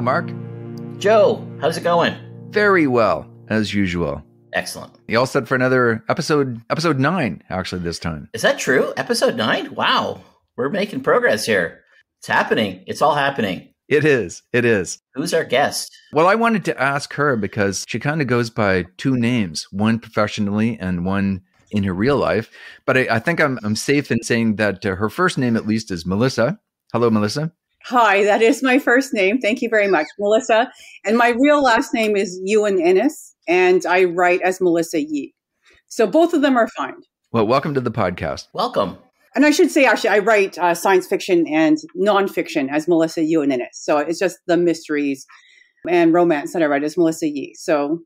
Mark. Joe, how's it going? Very well, as usual. Excellent. You all set for another episode 9, actually, this time. Is that true? Episode 9? Wow. We're making progress here. It's happening. It's all happening. It is. Who's our guest? Well, I wanted to ask her because she kind of goes by two names, one professionally and one in her real life. But I think I'm safe in saying that her first name, at least, is Melissa. Hello, Melissa. Hi, that is my first name. Thank you very much, Melissa. And my real last name is Yuan-Innes, and I write as Melissa Yi. So both of them are fine. Well, welcome to the podcast. Welcome. And I should say, actually, I write science fiction and nonfiction as Melissa Yuan-Innes. So it's just the mysteries and romance that I write as Melissa Yi. So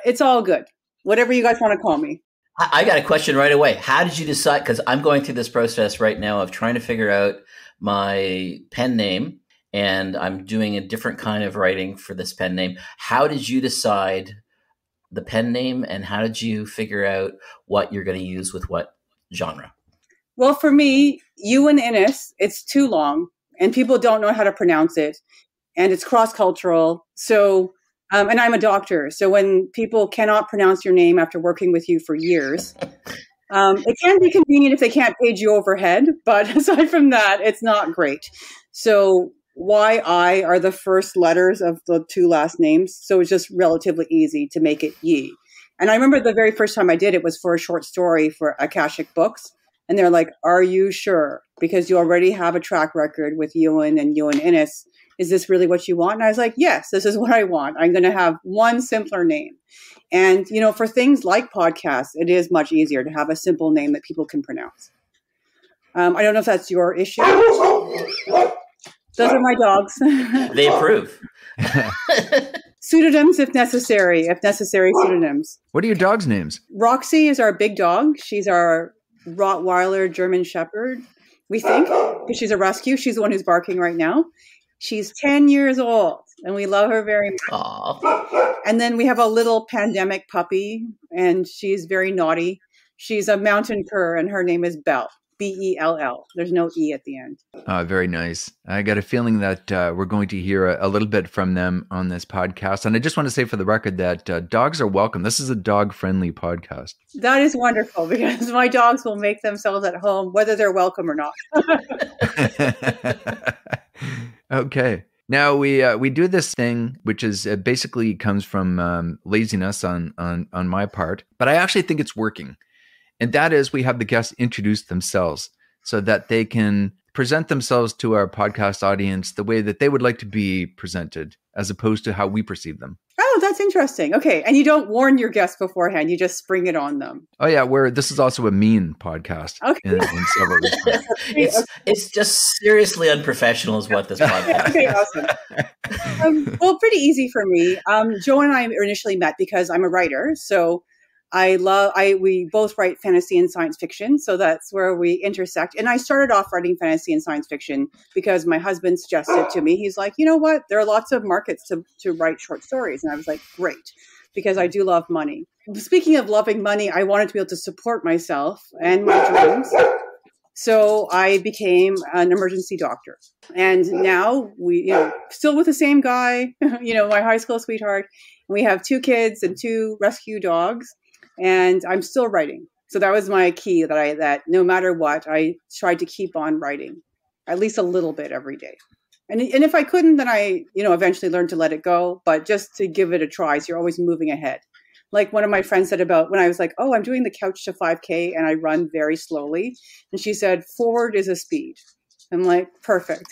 it's all good. Whatever you guys want to call me. I got a question right away. How did you decide? Because I'm going through this process right now of trying to figure out my pen name, and I'm doing a different kind of writing for this pen name. How did you decide the pen name, and how did you figure out what you're going to use with what genre? Well, for me, Yuan-Innes, it's too long, and people don't know how to pronounce it, and it's cross-cultural. So, and I'm a doctor, so when people cannot pronounce your name after working with you for years, it can be convenient if they can't page you overhead, but aside from that, it's not great. So YI are the first letters of the two last names, so it's just relatively easy to make it Yi. And I remember the very first time I did it was for a short story for Akashic Books, and they're like, "Are you sure? Because you already have a track record with Yuan and Yuan-Innes. Is this really what you want?" And I was like, "Yes, this is what I want. I'm going to have one simpler name." And, you know, for things like podcasts, it is much easier to have a simple name that people can pronounce. I don't know if that's your issue. Those are my dogs. They approve. Pseudonyms if necessary pseudonyms. What are your dogs' names? Roxy is our big dog. She's our Rottweiler German Shepherd, we think, because she's a rescue. She's the one who's barking right now. She's 10 years old, and we love her very much. Aww. And then we have a little pandemic puppy, and she's very naughty. She's a mountain cur, and her name is Belle, Bell. There's no E at the end. Very nice. I got a feeling that we're going to hear a little bit from them on this podcast. And I just want to say for the record that dogs are welcome. This is a dog-friendly podcast. That is wonderful, because my dogs will make themselves at home, whether they're welcome or not. Okay. Now we do this thing, which is basically comes from laziness on my part, but I actually think it's working. And that is, we have the guests introduce themselves so that they can present themselves to our podcast audience the way that they would like to be presented, as opposed to how we perceive them. Oh, that's interesting. Okay. And you don't warn your guests beforehand. You just spring it on them. Oh, yeah. This is also a mean podcast. Okay. In several respects. It's just seriously unprofessional is what this podcast is. Okay, awesome. Well, pretty easy for me. Joe and I initially met because I'm a writer. So we both write fantasy and science fiction. So that's where we intersect. And I started off writing fantasy and science fiction because my husband suggested to me, he's like, you know what? There are lots of markets to write short stories. And I was like, great, because I do love money. Speaking of loving money, I wanted to be able to support myself and my dreams. So I became an emergency doctor. And now we, still with the same guy, my high school sweetheart. We have 2 kids and 2 rescue dogs. And I'm still writing. So that was my key, that no matter what, I tried to keep on writing at least a little bit every day. And if I couldn't, then I, eventually learned to let it go. But just to give it a try, so you're always moving ahead. Like one of my friends said about when I was like, oh, I'm doing the couch to 5K and I run very slowly. And she said, forward is a speed. I'm like, perfect.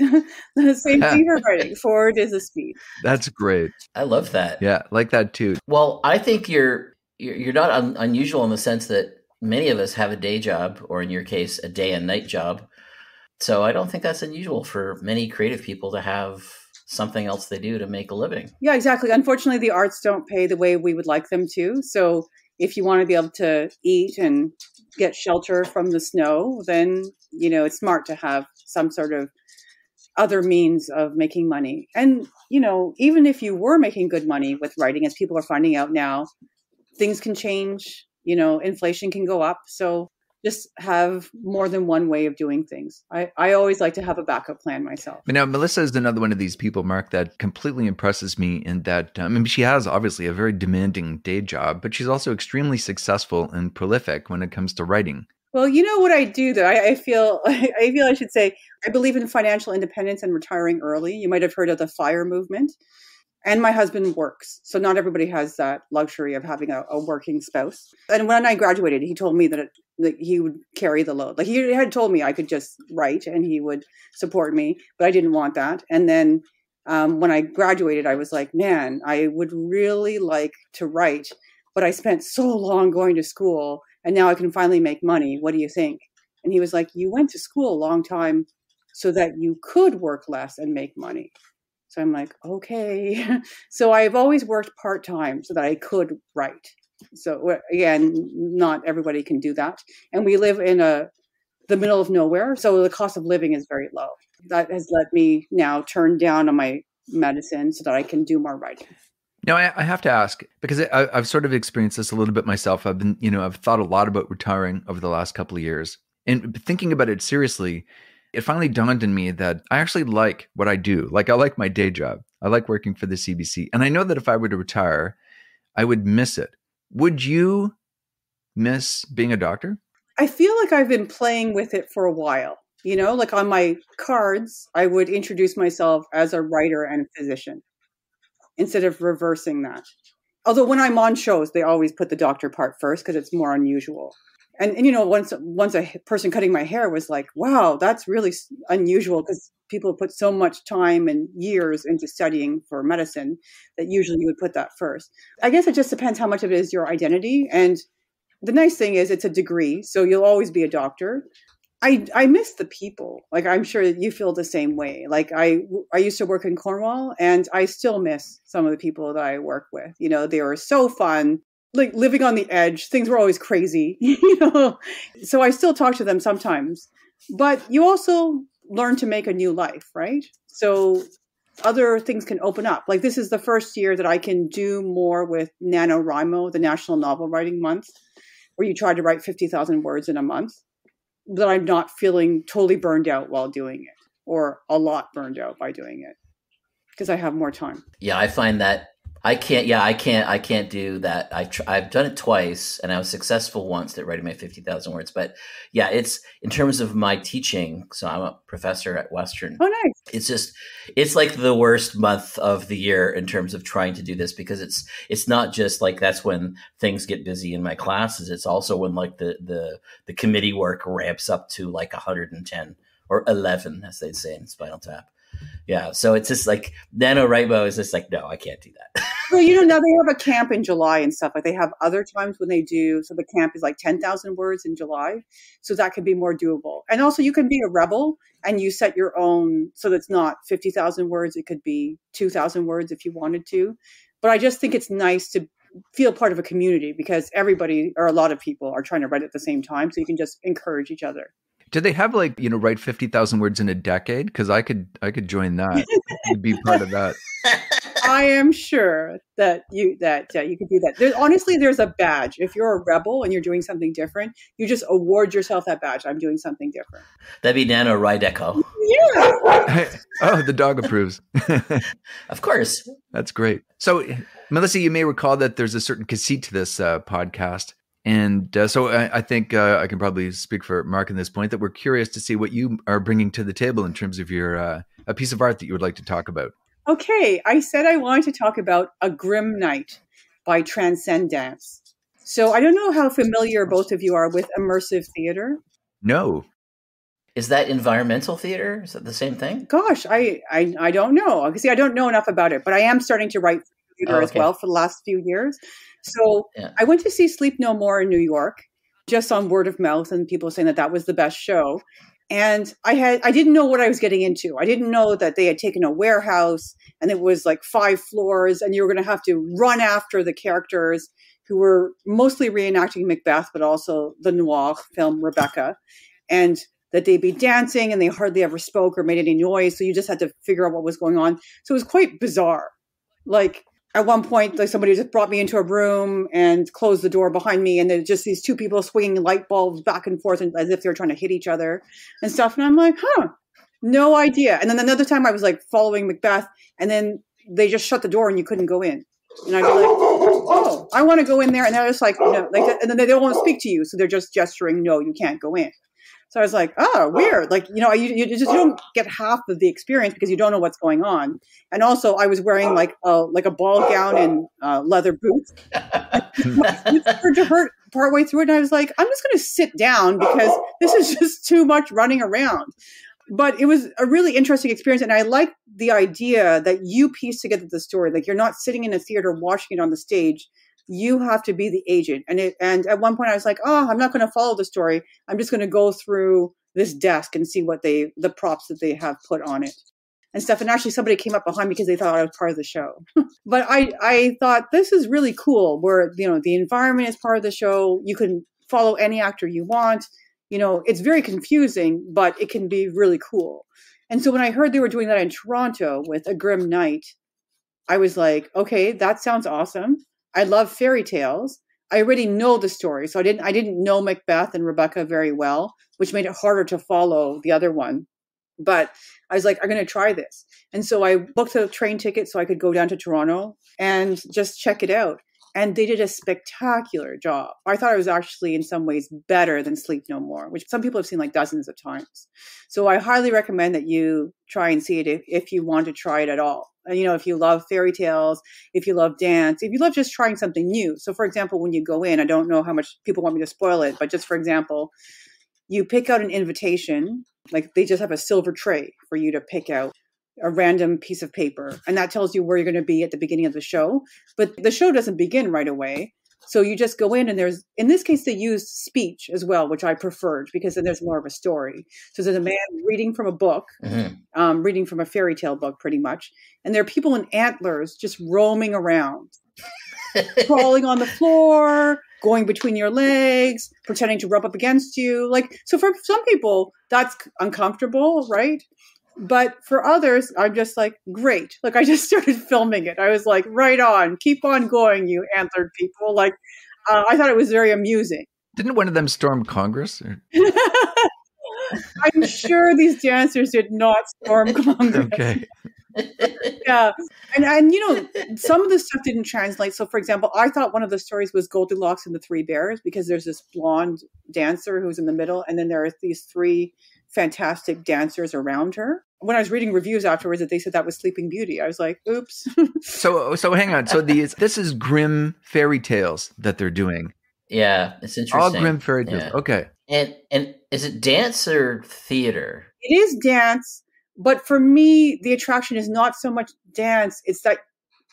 The same thing for writing. Forward is a speed. That's great. I love that. Yeah, like that too. Well, I think you're not unusual in the sense that many of us have a day job, or in your case, a day and night job. So I don't think that's unusual for many creative people to have something else they do to make a living. Yeah, exactly. Unfortunately, the arts don't pay the way we would like them to. So if you want to be able to eat and get shelter from the snow, then, it's smart to have some sort of other means of making money. And, even if you were making good money with writing, as people are finding out now, things can change, inflation can go up. So just have more than one way of doing things. I always like to have a backup plan myself. But now, Melissa is another one of these people, Mark, that completely impresses me in that, I mean, she has obviously a very demanding day job, but she's also extremely successful and prolific when it comes to writing. Well, you know what I do, though? I feel I should say I believe in financial independence and retiring early. You might have heard of the FIRE movement. And my husband works. So not everybody has that luxury of having a working spouse. And when I graduated, he told me that he would carry the load. Like he had told me I could just write and he would support me, but I didn't want that. And then when I graduated, I was like, man, I would really like to write, but I spent so long going to school and now I can finally make money. What do you think? And he was like, you went to school a long time so that you could work less and make money. So I'm like, okay. So I've always worked part-time so that I could write. So again, not everybody can do that. And we live in the middle of nowhere. So the cost of living is very low. That has let me now turn down on my medicine so that I can do more writing. Now, I have to ask, because I've sort of experienced this a little bit myself. I've thought a lot about retiring over the last couple of years and thinking about it seriously. It finally dawned on me that I actually like what I do. Like I like my day job. I like working for the CBC. And I know that if I were to retire, I would miss it. Would you miss being a doctor? I feel like I've been playing with it for a while. You know, like on my cards, I would introduce myself as a writer and physician instead of reversing that. Although when I'm on shows, they always put the doctor part first because it's more unusual. And you know, once a person cutting my hair was like, wow, that's really unusual because people put so much time and years into studying for medicine that usually you would put that first. I guess it just depends how much of it is your identity. And the nice thing is it's a degree, so you'll always be a doctor. I miss the people. Like I'm sure that you feel the same way. Like I used to work in Cornwall and I still miss some of the people that I work with. You know, they were so fun. Like living on the edge, things were always crazy, you know. So I still talk to them sometimes, but you also learn to make a new life, right? So other things can open up. Like this is the first year that I can do more with NaNoWriMo, the National Novel Writing Month, where you try to write 50,000 words in a month, that I'm not feeling totally burned out while doing it, or a lot burned out by doing it, because I have more time. Yeah, I find that I can't do that. I've done it twice and I was successful once at writing my 50,000 words. But yeah, it's in terms of my teaching. So I'm a professor at Western. Oh, nice. It's like the worst month of the year in terms of trying to do this, because it's not just like that's when things get busy in my classes. It's also when like the committee work ramps up to like 110 or 11, as they'd say in Spinal Tap. Yeah, so it's just like NaNoWriMo is just like, no, I can't do that. Well, you know, now they have a camp in July and stuff. Like they have other times when they do. So the camp is like 10,000 words in July. So that could be more doable. And also you can be a rebel and you set your own. So that's not 50,000 words. It could be 2,000 words if you wanted to. But I just think it's nice to feel part of a community because everybody or a lot of people are trying to write at the same time. So you can just encourage each other. Did they have like, write 50,000 words in a decade? Because I could join that. I'd be part of that. I am sure that you could do that. Honestly, there's a badge. If you're a rebel and you're doing something different, you just award yourself that badge. I'm doing something different. That'd be NaNoWriMo. Yeah. Oh, the dog approves. Of course. That's great. So, Melissa, you may recall that there's a certain conceit to this podcast. And so I think I can probably speak for Mark in this point that we're curious to see what you are bringing to the table in terms of your a piece of art that you would like to talk about. Okay, I said I wanted to talk about A Grimm Night by Transcen. So I don't know how familiar both of you are with immersive theater. No. Is that environmental theater? Is that the same thing? Gosh, I don't know. See, I don't know enough about it, but I am starting to write theater as well for the last few years. So I went to see Sleep No More in New York, just on word of mouth and people saying that was the best show. And I didn't know what I was getting into. I didn't know that they had taken a warehouse and it was like 5 floors and you were going to have to run after the characters who were mostly reenacting Macbeth, but also the noir film Rebecca, and that they'd be dancing and they hardly ever spoke or made any noise. So you just had to figure out what was going on. So it was quite bizarre. Like, at one point, like somebody just brought me into a room and closed the door behind me, and there's just these two people swinging light bulbs back and forth as if they were trying to hit each other and stuff. And I'm like, no idea. And then another time I was like following Macbeth, and then they just shut the door and you couldn't go in. And I'd be like, oh, I want to go in there. And they're just like, no, like, and then they don't want to speak to you. So they're just gesturing, no, you can't go in. So I was like, oh, weird. Like, you just don't get half of the experience because you don't know what's going on. And also I was wearing like a ball gown and leather boots. It started to hurt partway through it. And I was like, I'm just going to sit down because this is just too much running around. But it was a really interesting experience. And I like the idea that you piece together the story. Like, you're not sitting in a theater watching it on the stage. You have to be the agent. And at one point I was like, oh, I'm not going to follow the story. I'm just going to go through this desk and see what the props that they have put on it and stuff. And actually somebody came up behind me because they thought I was part of the show. But I thought this is really cool where, the environment is part of the show. You can follow any actor you want. It's very confusing, but it can be really cool. And so when I heard they were doing that in Toronto with A Grimm Night, I was like, okay, that sounds awesome. I love fairy tales. I already know the story. So I didn't know Macbeth and Rebecca very well, which made it harder to follow the other one. But I was like, I'm going to try this. And so I booked a train ticket so I could go down to Toronto and just check it out. And they did a spectacular job. I thought it was actually in some ways better than Sleep No More, which some people have seen like dozens of times. So I highly recommend that you try and see it if you want to try it at all. If you love fairy tales, if you love dance, if you love just trying something new. So for example, when you go in, I don't know how much people want me to spoil it, but just for example, you pick out an invitation, like they just have a silver tray for you to pick out a random piece of paper. And that tells you where you're going to be at the beginning of the show. But the show doesn't begin right away. So you just go in and in this case, they use speech as well, which I preferred because then there's more of a story. So there's a man reading from a book, reading from a fairy tale book pretty much. And there are people in antlers just roaming around, crawling on the floor, going between your legs, pretending to rub up against you. So for some people, that's uncomfortable, right? But for others, I'm just like, great. I just started filming it. I was like, right on, keep on going, you antlered people. I thought it was very amusing. Didn't one of them storm Congress? I'm sure these dancers did not storm Congress. Okay. Yeah. And some of the stuff didn't translate. So for example, I thought one of the stories was Goldilocks and the Three Bears because there's this blonde dancer who's in the middle. And then there are these three fantastic dancers around her. When I was reading reviews afterwards, they said that was Sleeping Beauty. I was like, oops. So hang on. So this is Grimm fairy tales that they're doing. Yeah, it's interesting. All Grimm fairy tales. Yeah. Okay. And is it dance or theater? It is dance, but for me, the attraction is not so much dance. It's that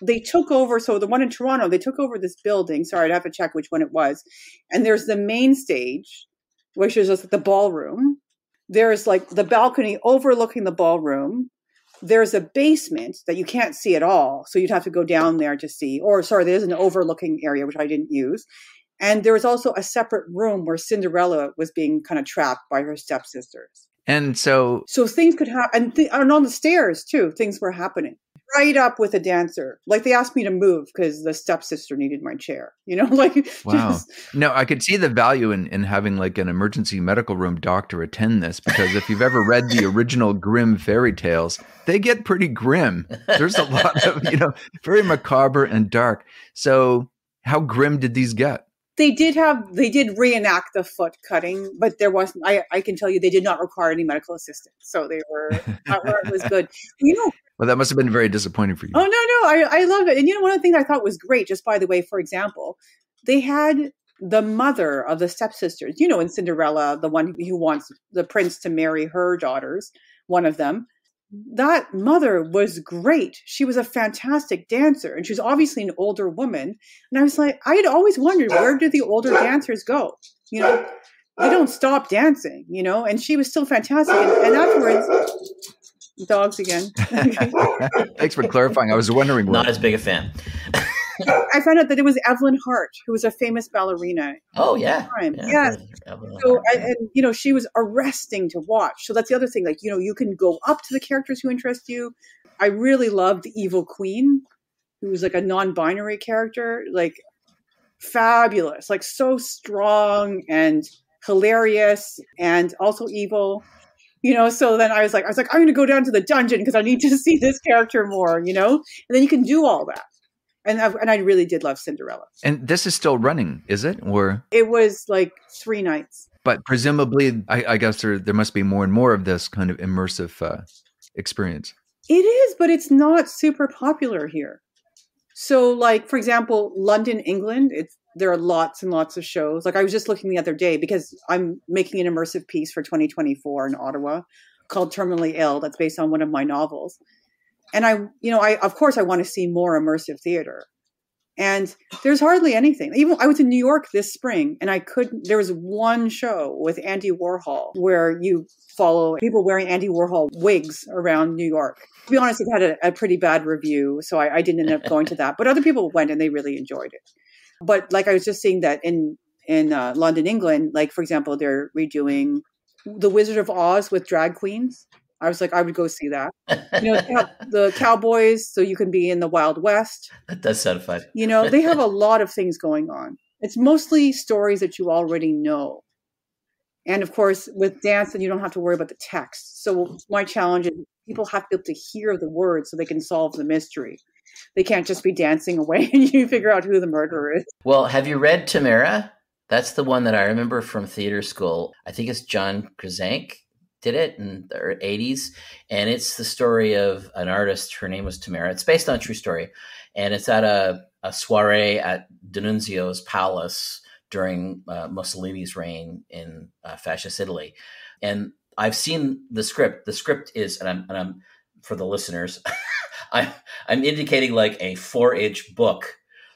they took over. So the one in Toronto, they took over this building. Sorry, I'd have to check which one it was. And there's the main stage, which is just the ballroom. There's the balcony overlooking the ballroom. There's a basement that you can't see at all. So you'd have to go down there to see. There's an overlooking area, which I didn't use. And there was also a separate room where Cinderella was being kind of trapped by her stepsisters. And so things could happen. And on the stairs, too, things were happening. Right up with a dancer. They asked me to move because the stepsister needed my chair. Wow. No, I could see the value in having an emergency medical room doctor attend this, because if you've ever read the original Grimm fairy tales, they get pretty grim. There's a lot of, very macabre and dark. So how grim did these get? They did reenact the foot cutting, but there wasn't, I can tell you, they did not require any medical assistance. So it was good. Well, that must have been very disappointing for you. Oh, no, I love it. And one of the things I thought was great, just by the way, for example, they had the mother of the stepsisters, in Cinderella, the one who wants the prince to marry her daughters, one of them. That mother was great. She was a fantastic dancer, and she was obviously an older woman. And I was like, I had always wondered, where did the older dancers go? They don't stop dancing, and she was still fantastic. And afterwards, dogs again. Thanks for clarifying. I was wondering. Not as big a fan. I found out that it was Evelyn Hart, who was a famous ballerina. Oh, yeah. Yes. So, and she was arresting to watch. So that's the other thing. You can go up to the characters who interest you. I really loved the Evil Queen. who was like a non-binary character, like fabulous, like so strong and hilarious and also evil. So then I was like, I'm going to go down to the dungeon because I need to see this character more, and then you can do all that. And I really did love Cinderella. And this is still running, is it? Or it was like 3 nights. But presumably, I guess there must be more and more of this kind of immersive experience. It is, but it's not super popular here. So like, for example, London, England, there are lots and lots of shows. Like I was just looking the other day because I'm making an immersive piece for 2024 in Ottawa called Terminally Ill. That's based on one of my novels. And I of course I want to see more immersive theater. And there's hardly anything. Even I was in New York this spring and there was one show with Andy Warhol where you follow people wearing Andy Warhol wigs around New York. To be honest, it had a pretty bad review. So I didn't end up going to that, but other people went and they really enjoyed it. But like I was just seeing that in London, England, like for example, they're redoing The Wizard of Oz with drag queens. I was like, I would go see that. They have the cowboys, so you can be in the Wild West. That does sound fun. They have a lot of things going on. It's mostly stories that you already know. And of course, with dance, then you don't have to worry about the text. So my challenge is people have to be able to hear the words so they can solve the mystery. They can't just be dancing away and you figure out who the murderer is. Well, have you read Tamara? That's the one that I remember from theater school. I think it's John Krasank did it in the 80s. And it's the story of an artist. Her name was Tamara. It's based on a true story. And it's at a soiree at D'Annunzio's palace during Mussolini's reign in fascist Italy. And I've seen the script. The script is, and I'm for the listeners, I'm indicating like a 4-inch book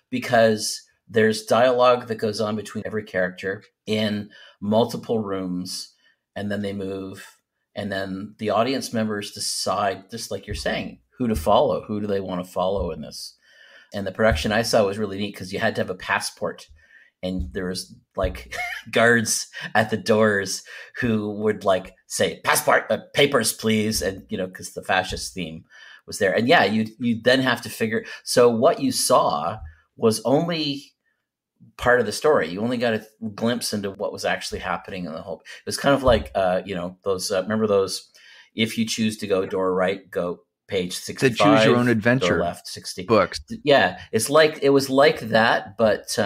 because there's dialogue that goes on between every character in multiple rooms, and then they move, and then the audience members decide, just like you're saying, who to follow. Who do they want to follow in this? And the production I saw was really neat because you had to have a passport, and there was like guards at the doors who would like say, "Passport, papers, please," and because the fascist theme was there. And yeah, you then have to figure. So what you saw was only part of the story. You only got a glimpse into what was actually happening in the whole. It was kind of like those. Remember those? If you choose to go door right, go page 65. The Choose Your Own Adventure door left 60 books. Yeah, it was like that, but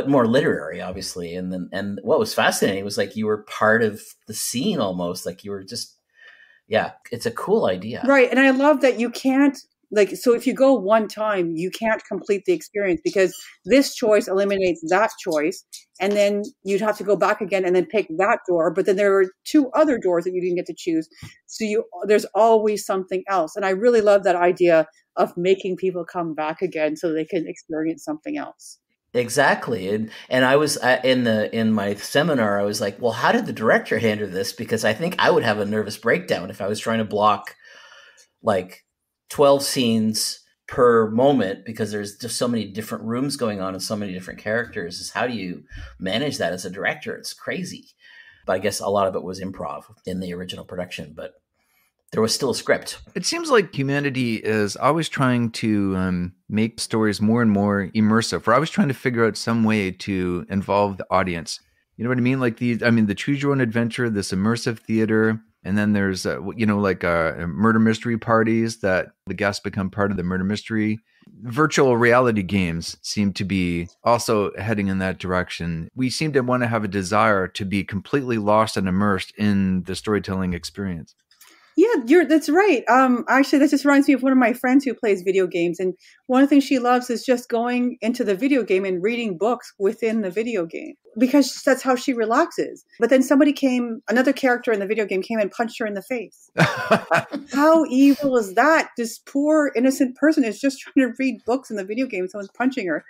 more literary, obviously. And what was fascinating was like you were part of the scene almost. Like you were just. Yeah, it's a cool idea. Right. And I love that you can't, so if you go one time, you can't complete the experience because this choice eliminates that choice. And then you'd have to go back again and then pick that door. But then there were 2 other doors that you didn't get to choose. So there's always something else. And I really love that idea of making people come back again so they can experience something else. Exactly. And I was in my seminar, I was like, well, how did the director handle this? Because I think I would have a nervous breakdown if I was trying to block like 12 scenes per moment because there's just so many different rooms going on and so many different characters. Is how do you manage that as a director? It's crazy. But I guess a lot of it was improv in the original production, but there was still a script. It seems like humanity is always trying to make stories more and more immersive. We're always trying to figure out some way to involve the audience. You know what I mean? Like the Choose Your Own Adventure, this immersive theater, and then there's murder mystery parties that the guests become part of the murder mystery. Virtual reality games seem to be also heading in that direction. We seem to want to have a desire to be completely lost and immersed in the storytelling experience. Yeah, that's right. Actually, that just reminds me of one of my friends who plays video games. And one of the things she loves is just going into the video game and reading books within the video game because that's how she relaxes. But then another character in the video game came and punched her in the face. How evil is that? This poor innocent person is just trying to read books in the video game. Someone's punching her,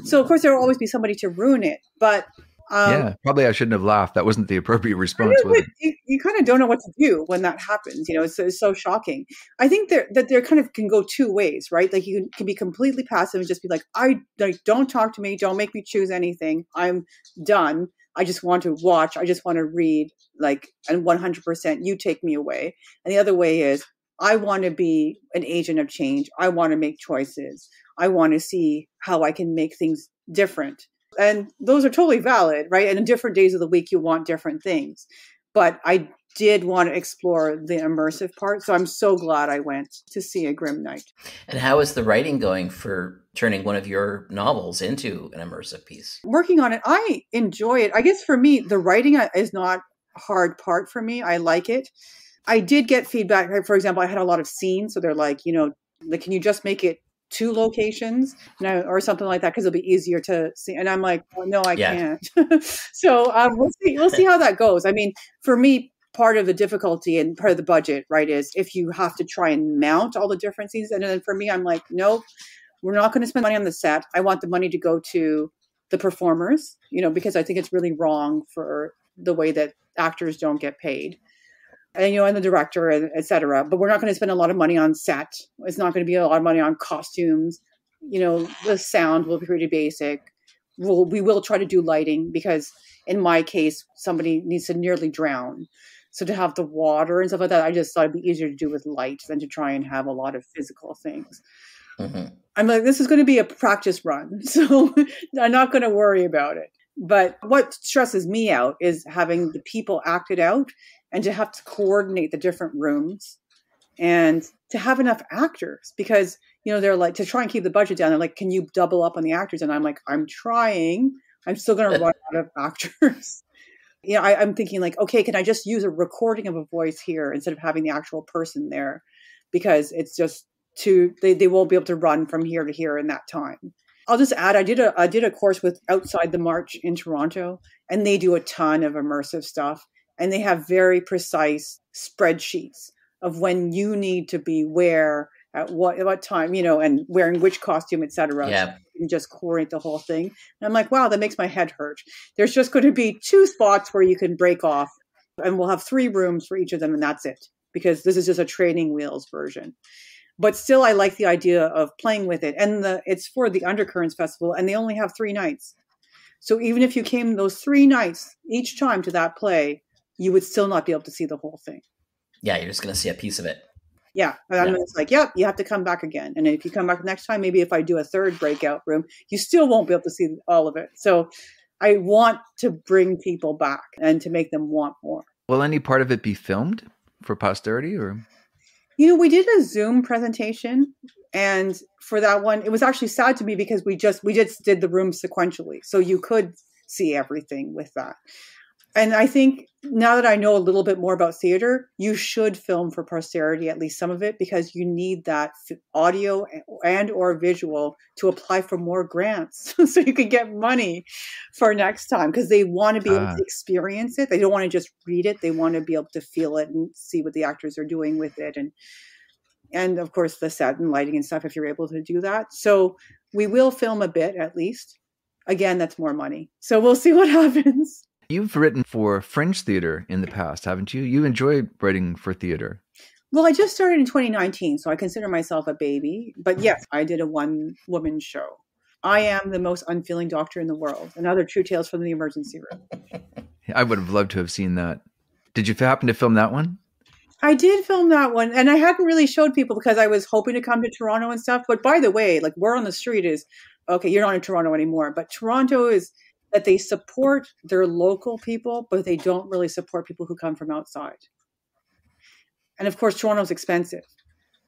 So of course there will always be somebody to ruin it. But yeah, probably I shouldn't have laughed. That wasn't the appropriate response. You kind of don't know what to do when that happens. It's so shocking. I think that there kind of can go 2 ways, right? Like you can be completely passive and just be like, don't talk to me. Don't make me choose anything. I'm done. I just want to watch. I just want to read, and 100% you take me away. And the other way is I want to be an agent of change. I want to make choices. I want to see how I can make things different. And those are totally valid, right? And in different days of the week, you want different things. But I did want to explore the immersive part. So I'm so glad I went to see A Grimm Night. And how is the writing going for turning one of your novels into an immersive piece? Working on it, I enjoy it. I guess for me, the writing is not a hard part for me. I like it. I did get feedback. For example, I had a lot of scenes. So they're like, can you just make it 2 locations or something like that? Because it'll be easier to see. And I'm like, oh, no, I can't. So we'll see how that goes. I mean, for me, part of the difficulty and part of the budget, right, is if you have to try and mount all the different scenes. And then for me, I'm like, nope, we're not going to spend money on the set. I want the money to go to the performers, because I think it's really wrong for the way that actors don't get paid. And the director, et cetera. But we're not going to spend a lot of money on set. It's not going to be a lot of money on costumes. The sound will be pretty basic. We will try to do lighting because in my case, somebody needs to nearly drown. So to have the water and stuff like that, I just thought it'd be easier to do with light than to try and have a lot of physical things. Mm-hmm. I'm like, this is going to be a practice run. So I'm not going to worry about it. But what stresses me out is having the people act it out and to have to coordinate the different rooms and to have enough actors because, they're like, to try and keep the budget down. They're like, can you double up on the actors? And I'm like, I'm trying. I'm still going to run out of actors. I'm thinking like, okay, can I just use a recording of a voice here instead of having the actual person there? Because it's just they won't be able to run from here to here in that time. I'll just add, I did a course with Outside the March in Toronto, and they do a ton of immersive stuff. And they have very precise spreadsheets of when you need to be where, at what time, and wearing which costume, et cetera. Yeah. So you can just coordinate the whole thing. And I'm like, wow, that makes my head hurt. There's just going to be 2 spots where you can break off. And we'll have 3 rooms for each of them. And that's it. Because this is just a training wheels version. But still, I like the idea of playing with it. And it's for the Undercurrents Festival. And they only have 3 nights. So even if you came those 3 nights each time to that play, you would still not be able to see the whole thing. Yeah, you're just going to see a piece of it. Yeah. And I'm just like, yep, you have to come back again. And if you come back next time, maybe if I do a 3rd breakout room, you still won't be able to see all of it. So I want to bring people back and to make them want more. Will any part of it be filmed for posterity or? We did a Zoom presentation. And for that one, it was actually sad to me because we just did the room sequentially. So you could see everything with that. And I think now that I know a little bit more about theater, you should film for posterity, at least some of it, because you need that audio and or visual to apply for more grants so you can get money for next time because they want to be able to experience it. They don't want to just read it. They want to be able to feel it and see what the actors are doing with it. And of course, the set and lighting and stuff, if you're able to do that. So we will film a bit, at least. Again, that's more money. So we'll see what happens. You've written for Fringe Theater in the past, haven't you? You enjoy writing for theater. Well, I just started in 2019, so I consider myself a baby. But yes, I did a 1-woman show. I am the most unfeeling doctor in the world. Another True Tales from the Emergency Room. I would have loved to have seen that. Did you happen to film that one? I did film that one, and I hadn't really showed people because I was hoping to come to Toronto and stuff. But by the way, like Word on the Street is, okay, you're not in Toronto anymore, but Toronto is that they support their local people, but they don't really support people who come from outside. And of course, Toronto's expensive.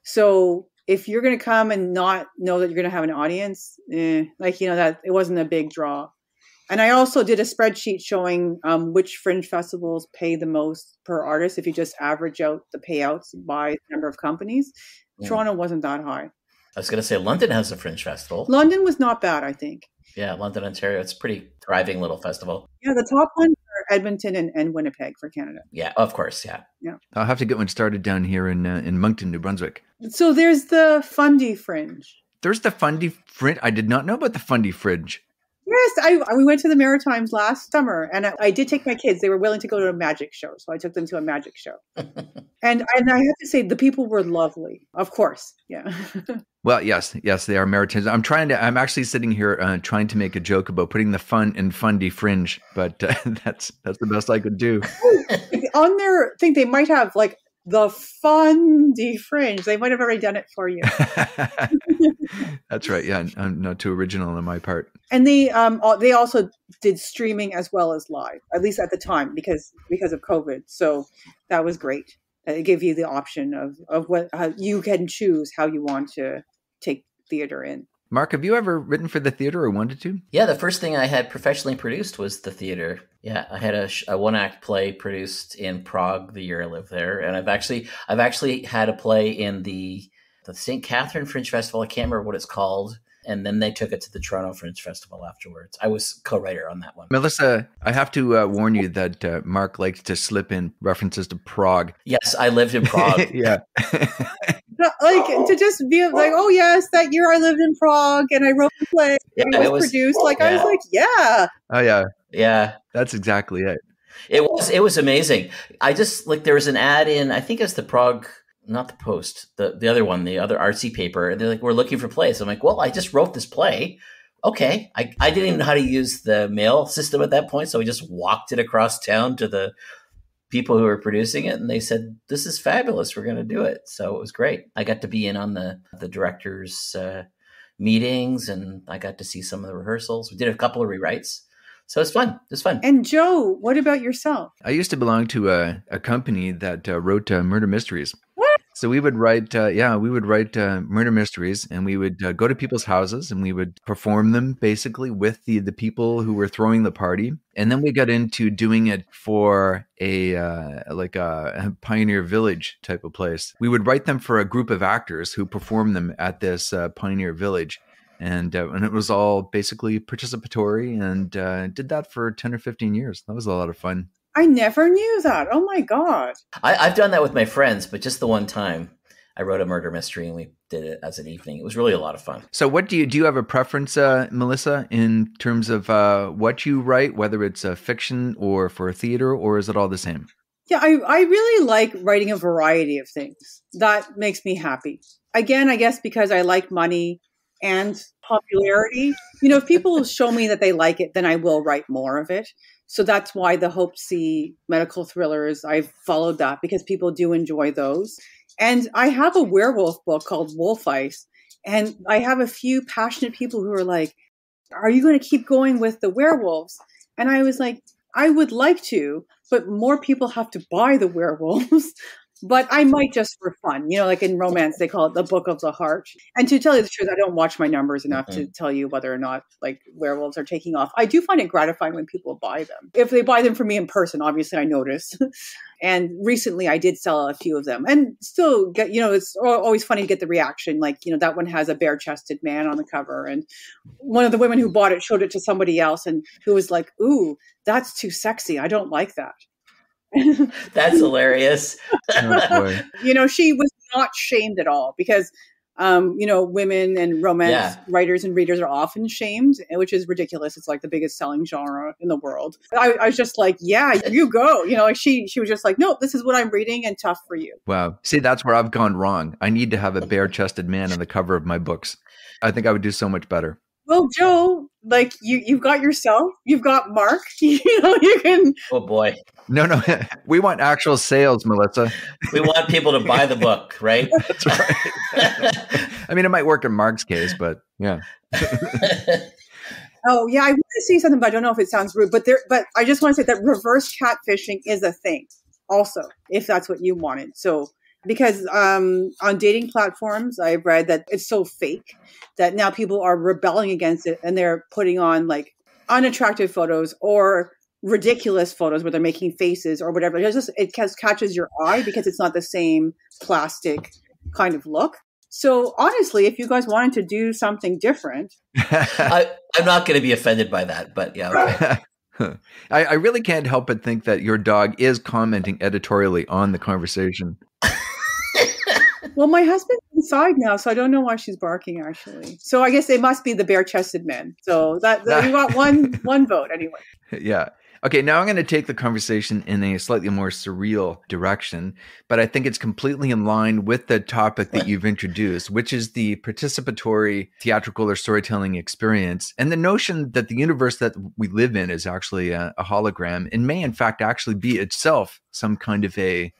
So if you're going to come and not know that you're going to have an audience, that it wasn't a big draw. And I also did a spreadsheet showing which fringe festivals pay the most per artist. If you just average out the payouts by number of companies, Toronto wasn't that high. I was going to say London has a fringe festival. London was not bad, I think. Yeah, London, Ontario. It's a pretty thriving little festival. Yeah, the top ones are Edmonton and Winnipeg for Canada. Yeah, of course. Yeah. I'll have to get one started down here in Moncton, New Brunswick. So there's the Fundy Fringe. There's the Fundy Fringe. I did not know about the Fundy Fringe. Yes, we went to the Maritimes last summer, and I did take my kids. They were willing to go to a magic show, so I took them to a magic show. and I have to say, the people were lovely. Of course, yeah. Well, yes, they are Maritimes. I'm actually sitting here trying to make a joke about putting the fun in Fundy Fringe, but that's the best I could do. On their thing, they might have like the Fundy Fringe. They might have already done it for you. That's right. Yeah, I'm not too original on my part. And they also did streaming as well as live, at least at the time, because of COVID. So that was great. It gave you the option of what you can choose how you want to take theater in. Mark, have you ever written for the theater or wanted to? Yeah, the first thing I had professionally produced was the theater. Yeah, I had a one-act play produced in Prague the year I lived there, and I've actually had a play in the St. Catherine Fringe Festival. I can't remember what it's called. And then they took it to the Toronto Fringe Festival afterwards. I was co-writer on that one. Melissa, I have to warn you that Mark likes to slip in references to Prague. Yes, I lived in Prague. Yeah. Like to just be like, oh yes, that year I lived in Prague and I wrote the play. Yeah, it was produced. Like yeah. I was like, yeah. Oh yeah. Yeah. That's exactly it. It was amazing. I just there was an ad in, I think it's the Prague, not the Post, the other one, the other artsy paper. They're like, we're looking for plays. I'm like, well, I just wrote this play. Okay. I didn't even know how to use the mail system at that point. So I just walked it across town to the people who were producing it. And they said, this is fabulous. We're going to do it. So it was great. I got to be in on the director's meetings, and I got to see some of the rehearsals. We did a couple of rewrites. So it's fun. It's fun. And Joe, what about yourself? I used to belong to a company that wrote murder mysteries. What? So we would write, murder mysteries, and we would go to people's houses and we would perform them basically with the people who were throwing the party. And then we got into doing it for a Pioneer Village type of place. We would write them for a group of actors who performed them at this Pioneer Village. And it was all basically participatory, and did that for 10 or 15 years. That was a lot of fun. I never knew that. Oh my God. I've done that with my friends, but just the one time I wrote a murder mystery and we did it as an evening. It was really a lot of fun. So what do you have a preference, Melissa, in terms of what you write, whether it's fiction or for theater, or is it all the same? Yeah, I really like writing a variety of things. That makes me happy. Again, I guess because I like money and popularity. If people show me that they like it, then I will write more of it. So that's why the Hope C medical thrillers, I've followed that because people do enjoy those. And I have a werewolf book called Wolf Ice. And I have a few passionate people who are like, are you going to keep going with the werewolves? And I was like, I would like to, but more people have to buy the werewolves. But I might just for fun, like in romance, they call it the book of the heart. And to tell you the truth, I don't watch my numbers enough to tell you whether or not like werewolves are taking off. I do find it gratifying when people buy them. If they buy them for me in person, obviously I notice. And recently I did sell a few of them and still get, it's always funny to get the reaction. Like, that one has a bare chested man on the cover. And one of the women who bought it showed it to somebody else and who was like, ooh, that's too sexy. I don't like that. That's hilarious. Oh, she was not shamed at all because, women and romance writers and readers are often shamed, which is ridiculous. It's like the biggest selling genre in the world. I was just like, yeah, you go. She was just like, no, this is what I'm reading and tough for you. Wow. See, that's where I've gone wrong. I need to have a bare-chested man on the cover of my books. I think I would do so much better. Well, Joe, like you've got yourself, you've got Mark, you can. Oh boy. No. We want actual sales, Melissa. We want people to buy the book, right? That's right. I mean, it might work in Mark's case, but yeah. Oh yeah, I want to say something, but I don't know if it sounds rude. But I just want to say that reverse catfishing is a thing, also, if that's what you wanted. So. Because on dating platforms, I've read that it's so fake that now people are rebelling against it and they're putting on like unattractive photos or ridiculous photos where they're making faces or whatever. It catches your eye because it's not the same plastic kind of look. So honestly, if you guys wanted to do something different. I'm not going to be offended by that, but yeah. Okay. I really can't help but think that your dog is commenting editorially on the conversation. Well, my husband's inside now, so I don't know why she's barking, actually. So I guess it must be the bare-chested men. So that you got one vote anyway. Yeah. Okay, now I'm going to take the conversation in a slightly more surreal direction, but I think it's completely in line with the topic that you've introduced, which is the participatory theatrical or storytelling experience, and the notion that the universe that we live in is actually a hologram and may, in fact, actually be itself some kind of a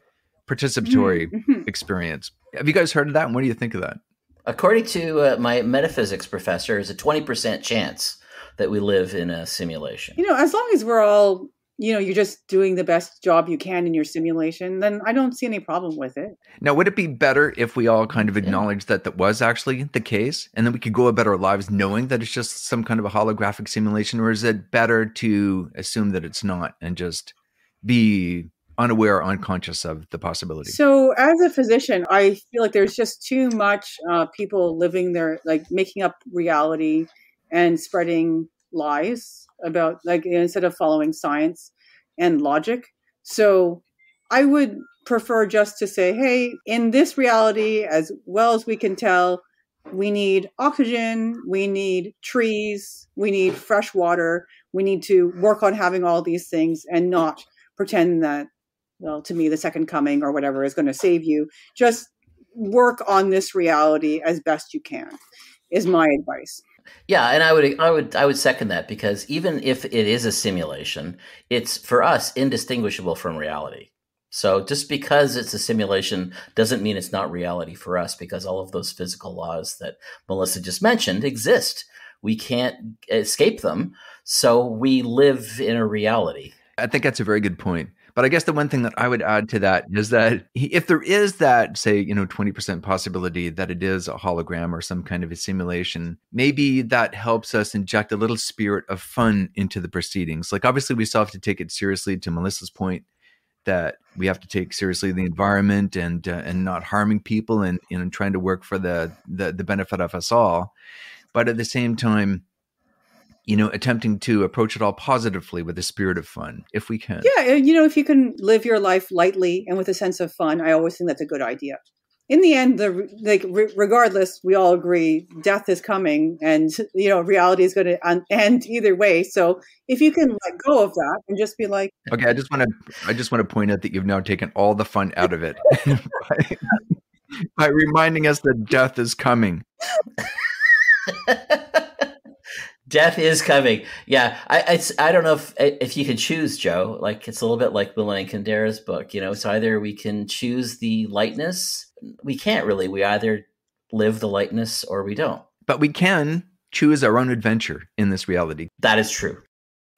participatory experience. Have you guys heard of that? And what do you think of that? According to my metaphysics professor, there's a 20% chance that we live in a simulation. As long as we're all, you're just doing the best job you can in your simulation, then I don't see any problem with it. Now, would it be better if we all kind of acknowledged that was actually the case, and then we could go about our lives knowing that it's just some kind of a holographic simulation, or is it better to assume that it's not and just be unaware or unconscious of the possibility? So as a physician, I feel like there's just too much people living their, making up reality and spreading lies about, instead of following science and logic. So I would prefer just to say, hey, in this reality, as well as we can tell, we need oxygen, we need trees, we need fresh water, we need to work on having all these things and not pretend that, to me, the second coming or whatever is going to save you. Just work on this reality as best you can, is my advice. Yeah, and I would second that, because even if it is a simulation, it's for us indistinguishable from reality. So just because it's a simulation doesn't mean it's not reality for us, because all of those physical laws that Melissa just mentioned exist. We can't escape them. So we live in a reality. I think that's a very good point. But I guess the one thing that I would add to that is that if there is that, say, 20% possibility that it is a hologram or some kind of a simulation, maybe that helps us inject a little spirit of fun into the proceedings. Obviously, we still have to take it seriously, to Melissa's point, that we have to take seriously the environment and not harming people and trying to work for the benefit of us all. But at the same time, attempting to approach it all positively with a spirit of fun, if we can. Yeah, if you can live your life lightly and with a sense of fun, I always think that's a good idea. In the end, regardless, we all agree death is coming, and reality is going to end either way. So if you can let go of that and just be like, okay, I just want to point out that you've now taken all the fun out of it by reminding us that death is coming. Death is coming. Yeah, I don't know if you can choose, Joe. It's a little bit like Milan Kundera's book. It's either we can choose the lightness. We can't really. We either live the lightness or we don't. But we can choose our own adventure in this reality. That is true.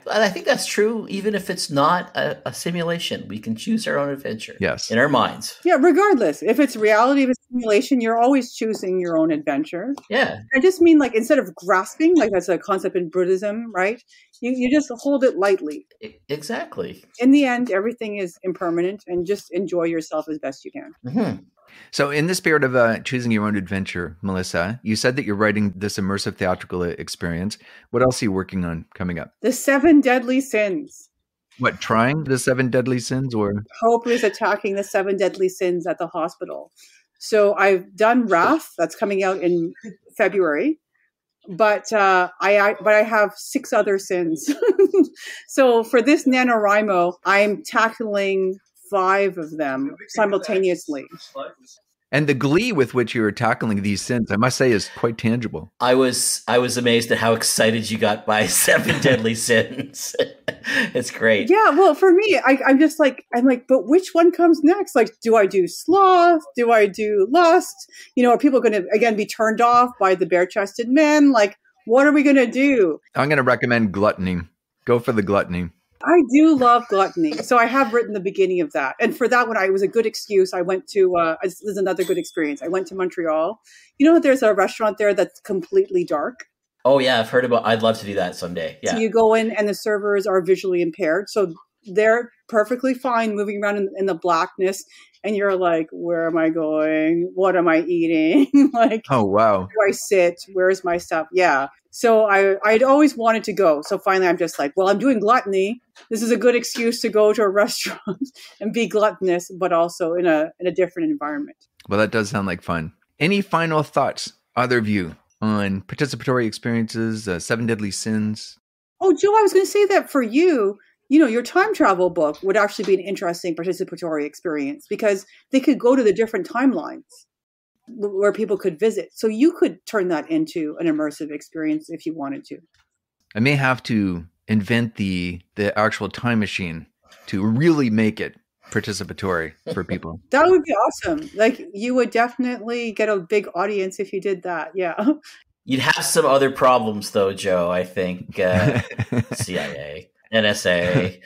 And I think that's true even if it's not a simulation. We can choose our own adventure. Yes. In our minds. Yeah, regardless. If it's reality, if it's simulation, you're always choosing your own adventure. Yeah. I just mean instead of grasping, that's a concept in Buddhism, right? You just hold it lightly. Exactly. In the end, everything is impermanent, and just enjoy yourself as best you can. Mm-hmm. So in the spirit of choosing your own adventure, Melissa, you said that you're writing this immersive theatrical experience. What else are you working on coming up? The 7 Deadly Sins. What, trying the 7 deadly sins, or? Hope is attacking the 7 deadly sins at the hospital. So I've done Wrath, that's coming out in February. But I have 6 other sins. So for this NaNoWriMo, I'm tackling 5 of them simultaneously. And the glee with which you're tackling these sins, I must say, is quite tangible. I was amazed at how excited you got by 7 deadly sins. It's great. Yeah, well, for me, I'm like, but which one comes next? Do I do sloth? Do I do lust? Are people going to, again, be turned off by the bare-chested men? What are we going to do? I'm going to recommend gluttony. Go for the gluttony. I do love gluttony. So I have written the beginning of that. And for that one, it was a good excuse. I went to, this is another good experience. I went to Montreal. There's a restaurant there that's completely dark. Oh, yeah. I'd love to do that someday. Yeah. So you go in and the servers are visually impaired. So they're perfectly fine moving around in the blackness. And you're like, where am I going? What am I eating? Oh, wow. Where do I sit? Where's my stuff? Yeah. So I'd always wanted to go. So finally, I'm just like, well, I'm doing gluttony. This is a good excuse to go to a restaurant and be gluttonous, but also in a different environment. Well, that does sound like fun. Any final thoughts, either of you, on participatory experiences, 7 deadly sins? Oh, Joe, I was going to say that for you, your time travel book would actually be an interesting participatory experience because they could go to the different timelines where people could visit. So you could turn that into an immersive experience if you wanted to. I may have to invent the actual time machine to really make it participatory for people. That would be awesome. Like, you would definitely get a big audience if you did that. Yeah. You'd have some other problems, though, Joe. I think CIA, NSA.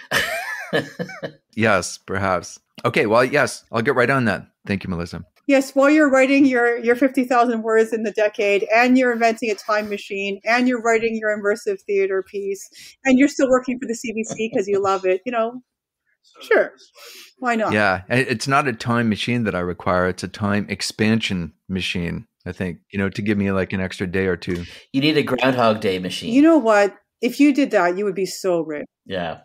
Yes, perhaps. Okay, well, yes, I'll get right on that. Thank you, Melissa. Yes, while you're writing your 50,000 words in the decade, and you're inventing a time machine, and you're writing your immersive theater piece, and you're still working for the CBC because you love it, sure. Why not? Yeah, and it's not a time machine that I require. It's a time expansion machine, I think, to give me like an extra day or two. You need a Groundhog Day machine. You know what? If you did that, you would be so rich. Yeah.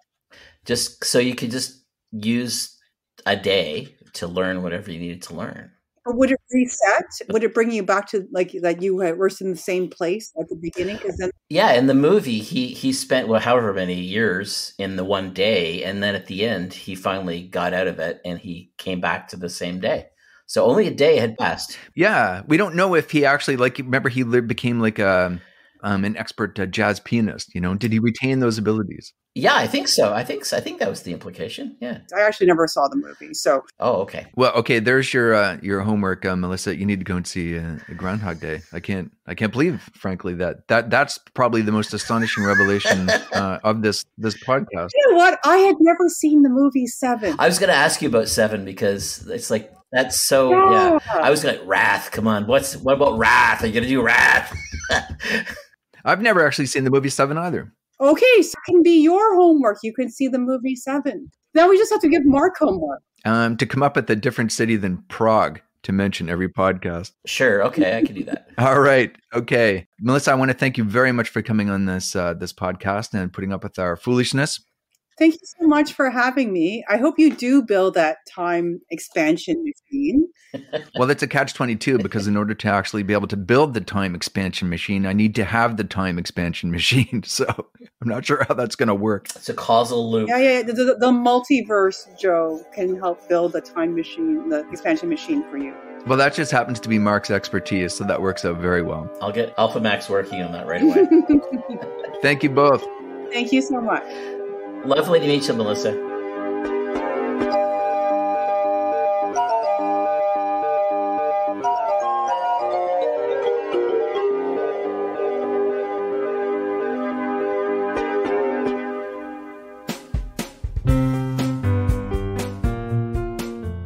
Just so you could just use a day to learn whatever you needed to learn. Or would it reset? Would it bring you back to like you were in the same place at the beginning? Because then, yeah, in the movie, he spent however many years in the one day, and then at the end, he finally got out of it, and he came back to the same day. So only a day had passed. Yeah, we don't know if he actually remember he became like an expert jazz pianist. Did he retain those abilities? Yeah, I think so. I think that was the implication. Yeah. I actually never saw the movie, so. Oh, okay. Well, okay. There's your homework, Melissa. You need to go and see Groundhog Day. I can't believe, frankly, that's probably the most astonishing revelation of this podcast. You know what? I had never seen the movie Seven. I was going to ask you about Seven because it's like that's so. Yeah. I was going to Wrath. Come on. What about Wrath? Are you going to do Wrath? I've never actually seen the movie Seven either. Okay, so it can be your homework. You can see the movie Seven. Now we just have to give Mark homework. To come up with a different city than Prague to mention every podcast. Sure. Okay, I can do that. All right. Okay. Melissa, I want to thank you very much for coming on this podcast and putting up with our foolishness. Thank you so much for having me. I hope you do build that time expansion machine. Well, it's a catch-22 because in order to actually be able to build the time expansion machine, I need to have the time expansion machine. So I'm not sure how that's going to work. It's a causal loop. Yeah. The multiverse, Joe, can help build the time machine, the expansion machine for you. Well, that just happens to be Mark's expertise, so that works out very well. I'll get Alpha Max working on that right away. Thank you both. Thank you so much. Lovely to meet you, Melissa.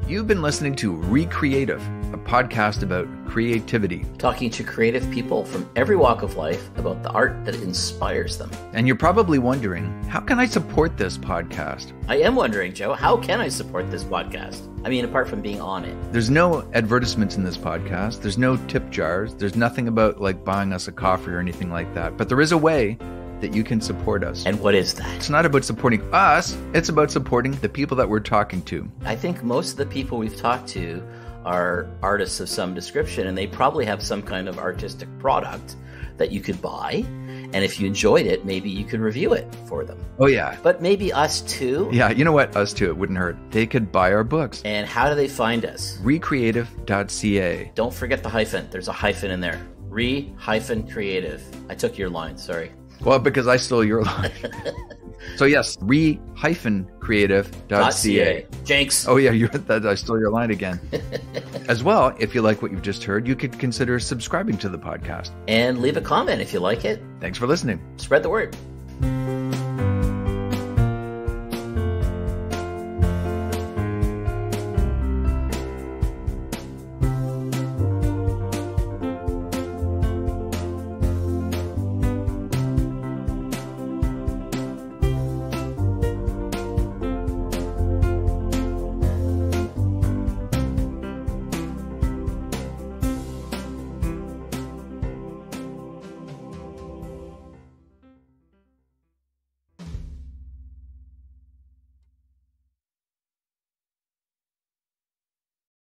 You've been listening to Recreative, a podcast about creativity. Talking to creative people from every walk of life about the art that inspires them. And you're probably wondering, how can I support this podcast? I am wondering, Joe, how can I support this podcast? I mean, apart from being on it. There's no advertisements in this podcast. There's no tip jars. There's nothing about buying us a coffee or anything like that. But there is a way that you can support us. And what is that? It's not about supporting us. It's about supporting the people that we're talking to. I think most of the people we've talked to are artists of some description, and they probably have some kind of artistic product that you could buy. And if you enjoyed it, maybe you could review it for them. Oh, yeah. But maybe us too. Yeah, you know what? Us too. It wouldn't hurt. They could buy our books. And how do they find us? Recreative.ca. Don't forget the hyphen. There's a hyphen in there. Re-creative. I took your line. Sorry. Well, because I stole your line. So yes, re-creative.ca. Jinx. Oh yeah, I stole your line again. As well, if you like what you've just heard, you could consider subscribing to the podcast. And leave a comment if you like it. Thanks for listening. Spread the word.